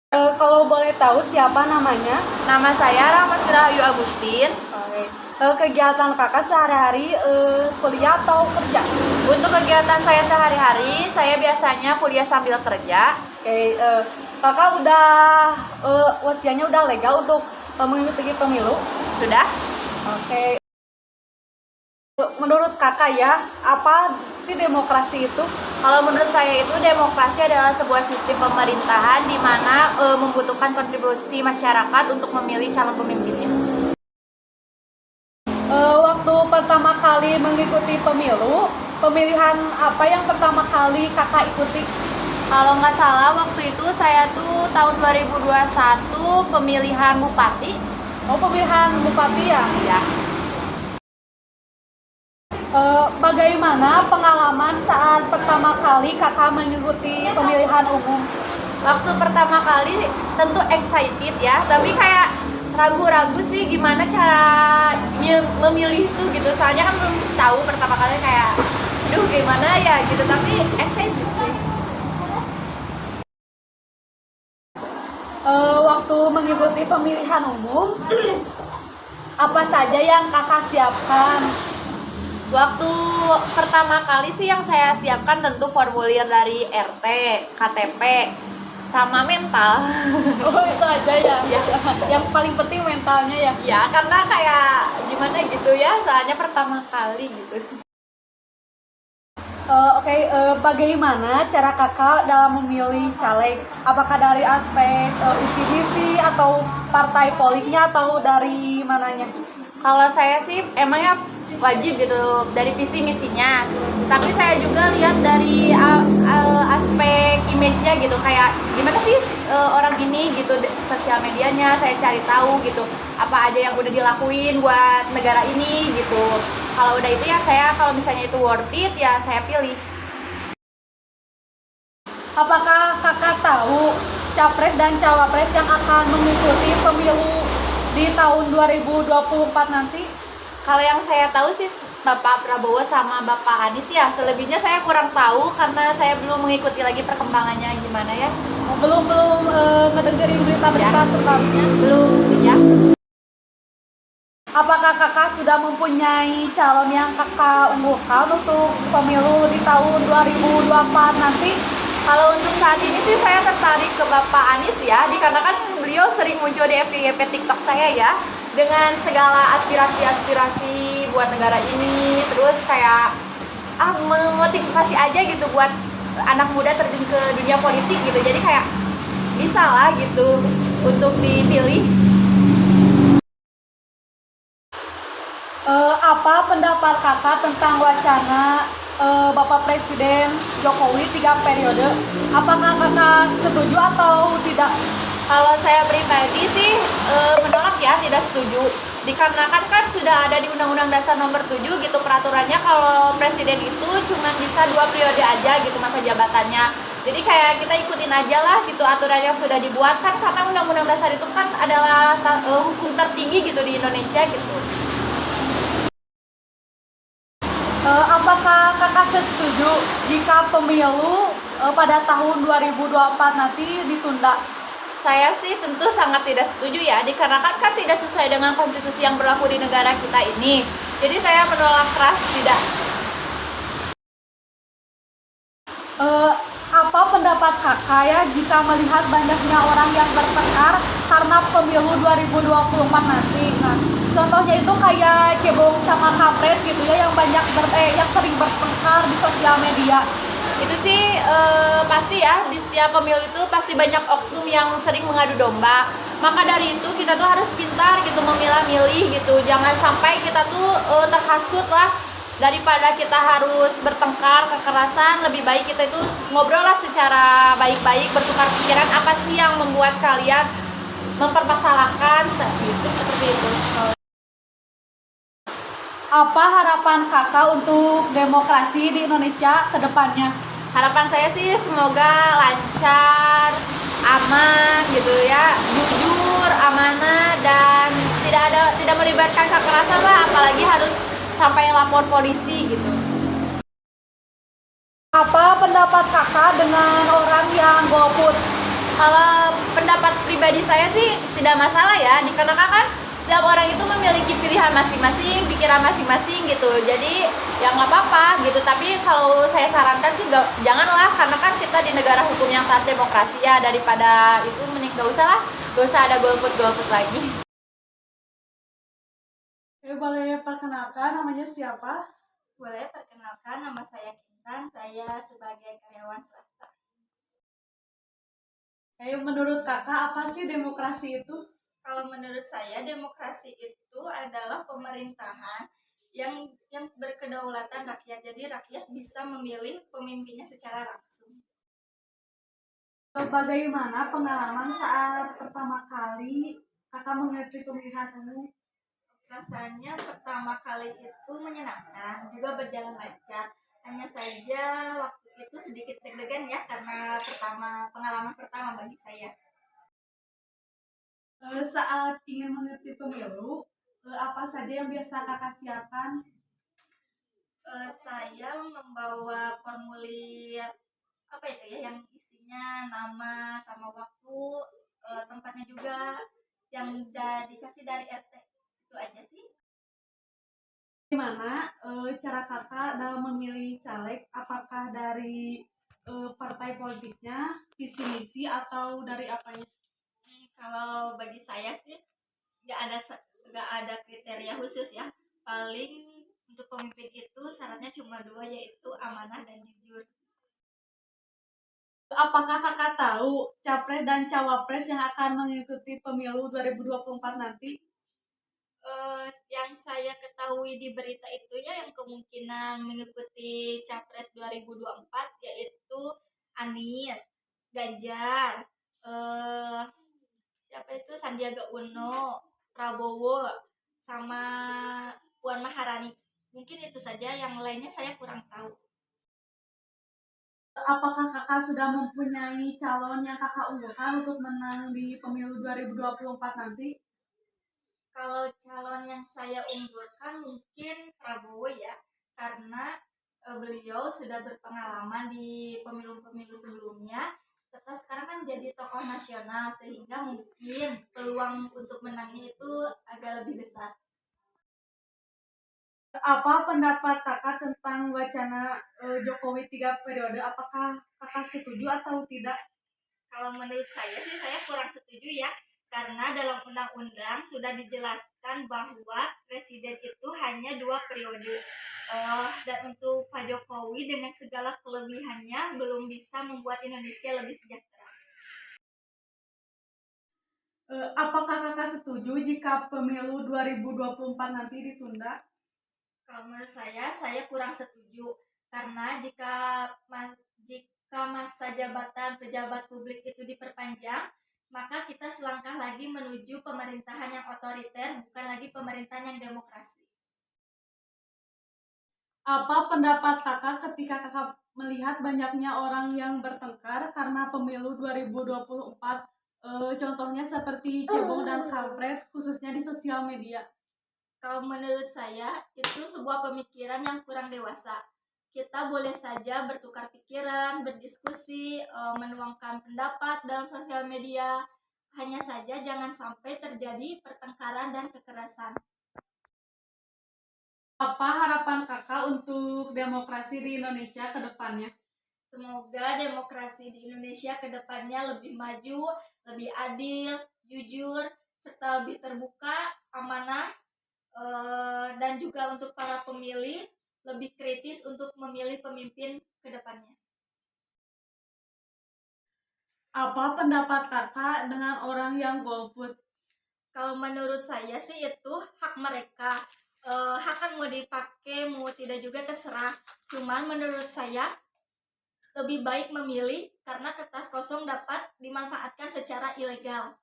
Kalau boleh tahu siapa namanya? Nama saya Rahma Rahayu Agustin. Oke. Kegiatan kakak sehari-hari kuliah atau kerja? Untuk kegiatan saya sehari-hari, saya biasanya kuliah sambil kerja. Oke. Kakak udah usianya udah legal untuk mengikuti pemilu? Sudah? Oke. Menurut kakak ya, apa sih demokrasi itu? Kalau menurut saya itu demokrasi adalah sebuah sistem pemerintahan di mana membutuhkan kontribusi masyarakat untuk memilih calon pemimpinnya. Waktu pertama kali mengikuti pemilu, pemilihan apa yang pertama kali kakak ikuti? Kalau nggak salah waktu itu saya tuh tahun 2021 pemilihan bupati. Oh, pemilihan bupati ya? Ya. Bagaimana pengalaman saat pertama kali kakak mengikuti pemilihan umum? Waktu pertama kali tentu excited ya, tapi kayak ragu-ragu sih gimana cara memilih itu gitu. Soalnya kan belum tahu pertama kali kayak aduh gimana ya gitu, tapi excited sih. Waktu mengikuti pemilihan umum, apa saja yang kakak siapkan? Waktu pertama kali sih yang saya siapkan tentu formulir dari RT, KTP, sama mental. Oh, itu aja ya? Ya. Yang paling penting mentalnya ya? Ya karena kayak gimana gitu ya, soalnya pertama kali gitu. Oke, bagaimana cara kakak dalam memilih caleg? Apakah dari aspek visi misi atau partai politiknya atau dari mananya? Kalau saya sih emangnya wajib gitu dari visi misinya, tapi saya juga lihat dari aspek image-nya gitu, kayak gimana sih orang ini gitu, sosial medianya saya cari tahu gitu, apa aja yang udah dilakuin buat negara ini gitu. Kalau udah itu ya saya, kalau misalnya itu worth it ya saya pilih. Apakah kakak tahu capres dan cawapres yang akan mengikuti pemilu di tahun 2024 nanti? Kalau yang saya tahu sih Bapak Prabowo sama Bapak Anies ya, selebihnya saya kurang tahu karena saya belum mengikuti lagi perkembangannya gimana ya. Belum ngedengerin berita-berita terbarunya? Belum ya. Apakah kakak sudah mempunyai calon yang kakak unggulkan untuk pemilu di tahun 2024 nanti? Kalau untuk saat ini sih saya tertarik ke Bapak Anies ya, dikarenakan beliau sering muncul di FYP TikTok saya ya, dengan segala aspirasi-aspirasi buat negara ini, terus kayak memotivasi aja gitu buat anak muda terjun ke dunia politik gitu. Jadi kayak bisa lah gitu untuk dipilih. Apa pendapat kakak tentang wacana Bapak Presiden Jokowi 3 periode? Apakah kakak setuju atau tidak? Kalau saya pribadi sih menolak ya, tidak setuju. Dikarenakan kan sudah ada di Undang-Undang Dasar Nomor 7 gitu peraturannya, kalau presiden itu cuma bisa 2 periode aja gitu masa jabatannya. Jadi kayak kita ikutin aja lah gitu aturan yang sudah dibuat, kan karena Undang-Undang Dasar itu kan adalah hukum tertinggi gitu di Indonesia gitu. Apakah kakak setuju jika pemilu pada tahun 2024 nanti ditunda? Saya sih tentu sangat tidak setuju ya, dikarenakan kan tidak sesuai dengan konstitusi yang berlaku di negara kita ini. Jadi saya menolak keras tidak. Apa pendapat kakak ya jika melihat banyaknya orang yang bertengkar karena pemilu 2024 nanti? Nah, contohnya itu kayak cebong sama kampret gitu ya, yang yang sering bertengkar di sosial media. Itu sih pasti ya, di setiap pemilu itu pasti banyak oknum yang sering mengadu domba. Maka dari itu kita tuh harus pintar gitu memilah-milih gitu, jangan sampai kita tuh terhasut lah. Daripada kita harus bertengkar kekerasan, lebih baik kita itu ngobrol lah secara baik-baik, bertukar pikiran apa sih yang membuat kalian mempermasalahkan seperti itu. Apa harapan kakak untuk demokrasi di Indonesia ke depannya? Harapan saya sih semoga lancar, aman gitu ya, jujur, amanah, dan tidak melibatkan kekerasan lah, apalagi harus sampai lapor polisi gitu. Apa pendapat kakak dengan orang yang golput? Kalau pendapat pribadi saya sih tidak masalah ya, dikarenakan kan setiap orang itu memiliki pilihan masing-masing, pikiran masing-masing gitu. Jadi ya nggak apa-apa gitu. Tapi kalau saya sarankan sih janganlah, karena kan kita di negara hukum yang taat demokrasi ya, daripada itu mending gak usah ada golput lagi. Boleh perkenalkan namanya siapa? Boleh perkenalkan, nama saya Kintan, saya sebagai karyawan swasta. Menurut kakak apa sih demokrasi itu? Kalau menurut saya demokrasi itu adalah pemerintahan yang berkedaulatan rakyat. Jadi rakyat bisa memilih pemimpinnya secara langsung. Bagaimana pengalaman saat pertama kali kakak mengikuti pemilihan umum? Rasanya pertama kali itu menyenangkan, juga berjalan lancar. Hanya saja waktu itu sedikit deg-degan ya, karena pengalaman pertama bagi saya. Saat ingin mengikuti pemilu, apa saja yang biasa kakak siapkan? Saya membawa formulir apa itu ya, yang isinya nama sama waktu, tempatnya juga yang dikasih dari RT. Itu aja sih. Gimana cara kakak dalam memilih caleg? Apakah dari partai politiknya, visi misi, atau dari apanya? Kalau bagi saya sih nggak ada kriteria khusus ya. Paling untuk pemimpin itu syaratnya cuma dua, yaitu amanah dan jujur. Apakah kakak tahu capres dan cawapres yang akan mengikuti pemilu 2024 nanti? Yang saya ketahui di berita itu ya, yang kemungkinan mengikuti Capres 2024 yaitu Anies, Ganjar, siapa itu, Sandiaga Uno, Prabowo, sama Puan Maharani. Mungkin itu saja, yang lainnya saya kurang tahu. Apakah kakak sudah mempunyai calon yang kakak unggulkan untuk menang di pemilu 2024 nanti? Kalau calon yang saya unggulkan mungkin Prabowo ya, karena beliau sudah berpengalaman di pemilu-pemilu sebelumnya, serta sekarang kan jadi tokoh nasional, sehingga mungkin peluang untuk menangnya itu agak lebih besar. Apa pendapat kakak tentang wacana Jokowi 3 periode? Apakah kakak setuju atau tidak? Kalau menurut saya sih, saya kurang setuju ya, karena dalam undang-undang sudah dijelaskan bahwa presiden itu hanya 2 periode. Dan untuk Pak Jokowi dengan segala kelebihannya belum bisa membuat Indonesia lebih sejahtera. Apakah kakak setuju jika pemilu 2024 nanti ditunda? Kalau menurut saya kurang setuju, karena jika masa jabatan pejabat publik itu diperpanjang, maka kita selangkah lagi menuju pemerintahan yang otoriter, bukan lagi pemerintahan yang demokrasi. Apa pendapat kakak ketika kakak melihat banyaknya orang yang bertengkar karena pemilu 2024? Contohnya seperti cebong dan kampret, khususnya di sosial media. Kalau menurut saya, itu sebuah pemikiran yang kurang dewasa. Kita boleh saja bertukar pikiran, berdiskusi, menuangkan pendapat dalam sosial media. Hanya saja jangan sampai terjadi pertengkaran dan kekerasan. Apa harapan kakak untuk demokrasi di Indonesia ke depannya? Semoga demokrasi di Indonesia ke depannya lebih maju, lebih adil, jujur, serta lebih terbuka, amanah, dan juga untuk para pemilih lebih kritis untuk memilih pemimpin ke depannya. Apa pendapat kakak dengan orang yang golput? Kalau menurut saya sih itu hak mereka. Hak kan mau dipakai mau tidak juga terserah. Cuman menurut saya lebih baik memilih, karena kertas kosong dapat dimanfaatkan secara ilegal.